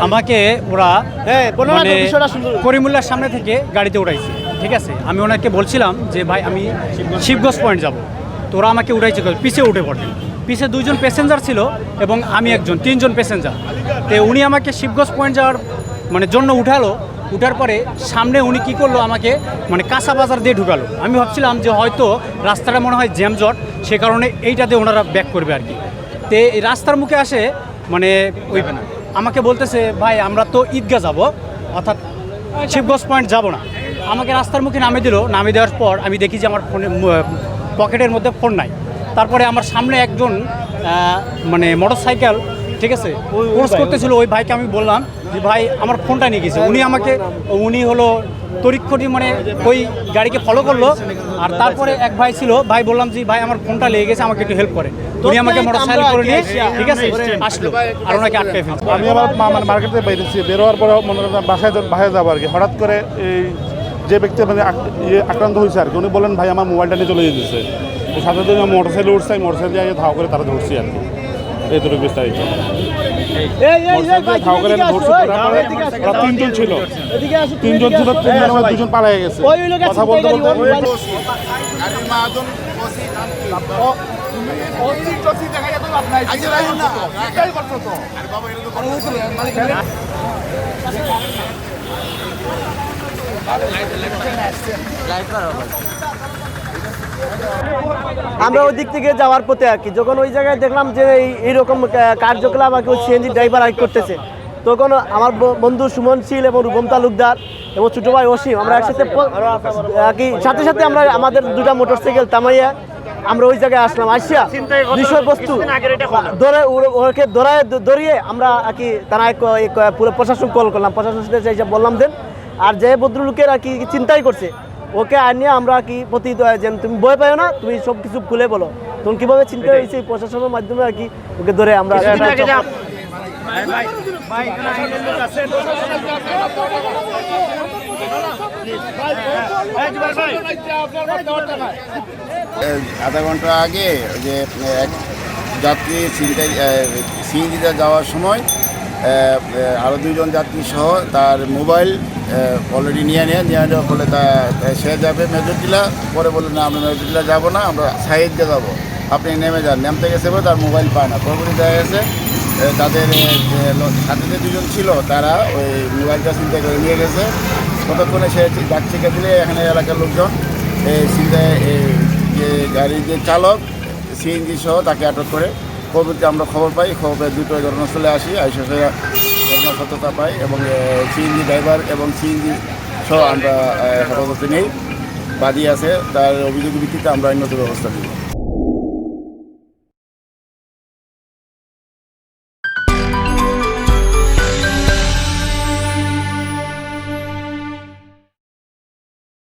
আমাকে ওরা করিমুল্লার সামনে থেকে গাড়িতে উঠাইছে, ঠিক আছে। আমি ওনাকে বলছিলাম যে ভাই আমি শিবগঞ্জ পয়েন্ট যাব, তো ওরা আমাকে উঠাইছে, পিছে উঠে পড়ে। পিছে 2 জন প্যাসেঞ্জার ছিল এবং আমি একজন, 3 জন প্যাসেঞ্জার। তো উনি আমাকে শিবগঞ্জ পয়েন্ট যাওয়ার জন্য উঠালো। উঠার পরে সামনে উনি কী করলো, আমাকে কাঁচা বাজার দিয়ে ঢুকালো। আমি ভাবছিলাম যে হয়তো রাস্তাটা মনে হয় জ্যামজট, সে কারণে এইটাতে ওনারা ব্যাক করবে আর কি। তো এই রাস্তার মুখে আসে ওই আমাকে বলতেছে ভাই আমরা তো ঈদগাহ যাব, অর্থাৎ শিবগঞ্জ পয়েন্ট যাব না। আমাকে রাস্তার মুখে নামিয়ে দিল। নামিয়ে দেওয়ার পর আমি দেখি যে আমার ফোনে পকেটের মধ্যে ফোন নাই। তারপরে আমার সামনে একজন মোটর সাইকেল, ঠিক আছে, ক্রস করতেছিল। ওই ভাইকে আমি বললাম যে ভাই আমার ফোনটা নিয়ে গেছে। উনি হলো তড়িৎক্ষণি ওই গাড়িকে ফলো করলো। আর তারপরে এক ভাই ছিল, ভাই বললাম যে ভাই আমার ফোনটা লেগে গেছে, আমাকে একটু হেল্প করে। উনি আমাকে মোটর সাইকেল করে নিয়ে, ঠিক আছে, আসলো আর ওনাকে আটকে ফেলছে। আমি আবার মার্কেটে বেরিয়েছি, বেরোয়ার পরে মনে করেন বাসায় যাবো আর কি। হঠাৎ করে এই যে ব্যক্তি আক্রান্ত হয়েছে আর কি, উনি বলেন ভাই আমার মোবাইলটা নিয়ে চলে যেতেছে। সাথে সাথে আমি মোটর সাইকেলে উঠছি, মোটর সাইকেল দিয়ে ধাও করে তারা ধরছি আর কি। এইটুকু বিস্তারিত ধাও করে ধরছি। 3 জন ছিল, 3 জন ছিল, 3 জনের মধ্যে 2 জন পালিয়ে গেছে। কথা বলতে আমরা ওই দিক থেকে যাওয়ার পথে আর কি, যখন ওই জায়গায় দেখলাম যে এইরকম কার্যকলাপ আর কি সিএনজি ড্রাইভার আর করতেছে, তখন আমার বন্ধু সুমন শীল এবং রূপম তালুকদার এবং ছোটো ভাই অসীম, আমরা একসাথে আর কি সাথে সাথে আমরা আমাদের 2টা মোটরসাইকেল থামাইয়া আমরা ওই জায়গায় আসলাম। আসিয়া বিষয়বস্তু ওকে ধরিয়ে আমরা আর কি তারা পুরো প্রশাসন কল করলাম। প্রশাসনের সাথে এসে বললাম দেন, আর যে ভদ্রলোকের আর কি চিন্তাই করছে ওকে আনিয়ে আমরা কি প্রতি যেন তুমি ভয় পাও না, তুমি সব কিছু খুলে বলো। তখন কীভাবে চিন্তা হয়েছে প্রশাসনের মাধ্যমে আর কি ওকে ধরে আমরা আধা ঘন্টা আগে যে এক যাত্রী সিএনজিতে যাওয়ার সময় আরও 2 জন যাত্রী সহ তার মোবাইল অলরেডি নিয়ে যাওয়ার ফলে সে যাবে মেজরটিলা। পরে বললেন না আমরা মেজরটিলা যাবো না, আমরা সাইডে যাবো, আপনি নেমে যান। নামতে গেছে বলে তার মোবাইল পায় না। পরবর্তী দেখা গেছে তাদের সাথে যে 2 জন ছিল তারা ওই মোবাইলটা চিন্তা করে নিয়ে গেছে। ততক্ষণে সে যাত্রীকে দিলে এখানে এলাকার লোকজন চিন্তায় যে গাড়ির যে চালক সিএনজি সহ তাকে আটক করে। পরবর্তী আমরা খবর পাই, খবর পেয়ে দ্রুত ঘটনাস্থলে আসি, ঘটনা সত্যতা পাই এবং সিএনজি ড্রাইভার এবং সিএনজি সহ আমরা হেফাজতে নেই। বাদী আছে, তার অভিযোগের ভিত্তিতে আমরা আইনগত ব্যবস্থা নিই।